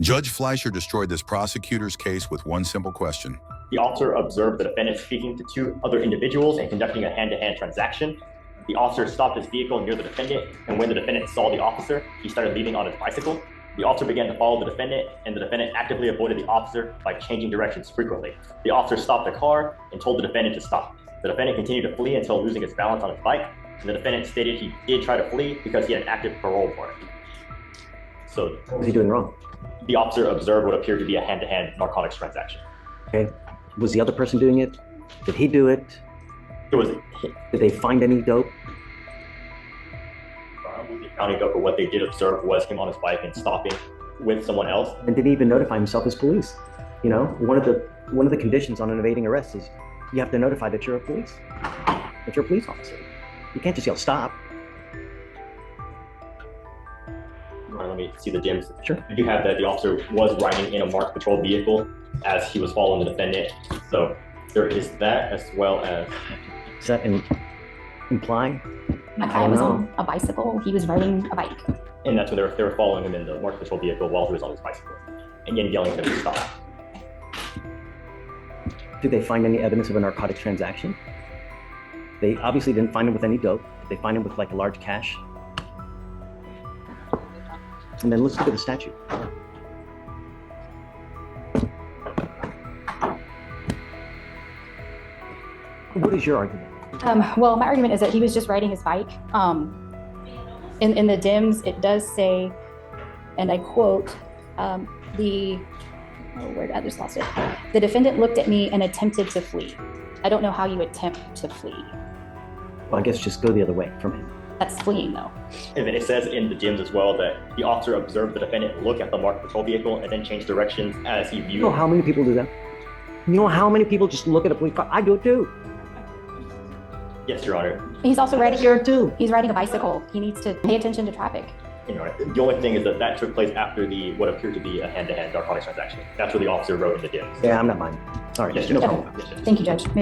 Judge Fleischer destroyed this prosecutor's case with one simple question. The officer observed the defendant speaking to two other individuals and conducting a hand-to-hand transaction. The officer stopped his vehicle near the defendant, and when the defendant saw the officer, he started leaving on his bicycle. The officer began to follow the defendant, and the defendant actively avoided the officer by changing directions frequently. The officer stopped the car and told the defendant to stop. The defendant continued to flee until losing his balance on his bike, and the defendant stated he did try to flee because he had an active parole warrant. So, what was he doing wrong? The officer observed what appeared to be a hand-to-hand narcotics transaction. Okay. Was the other person doing it? Did he do it? Did they find any dope? The county dope, but what they did observe was him on his bike and stopping with someone else. And didn't even notify himself as police. You know, one of the conditions on an evading arrest is you have to notify that you're a police officer. You can't just yell stop. All right, let me see the DIMs. Sure. We do have that the officer was riding in a marked patrol vehicle as he was following the defendant. So there is that, as well as... Does that imply? My client was on a bicycle. He was riding a bike. And that's when they were following him in the marked patrol vehicle while he was on his bicycle. And again, yelling at him to stop. Did they find any evidence of a narcotics transaction? They obviously didn't find him with any dope. Did they find him with like a large cash? And then let's look at the statute. What is your argument? Well, my argument is that he was just riding his bike. In the DIMS, it does say, and I quote, I just lost it. The defendant looked at me and attempted to flee. I don't know how you attempt to flee. Well, I guess just go the other way from him. That's fleeing, though. And then it says in the DIMS as well that the officer observed the defendant look at the marked patrol vehicle and then change directions as he viewed. You know how many people do that? You know how many people just look at a police car? I do it too. Yes, Your Honor. He's also riding Here too. He's riding a bicycle. He needs to pay attention to traffic. Your Honor. The only thing is that took place after what appeared to be a hand-to-hand narcotics transaction. That's what the officer wrote in the DIMS. Yeah, I'm not mine. All right. Yes, no Judge. problem. Yes, Judge. Thank you, Judge. Maybe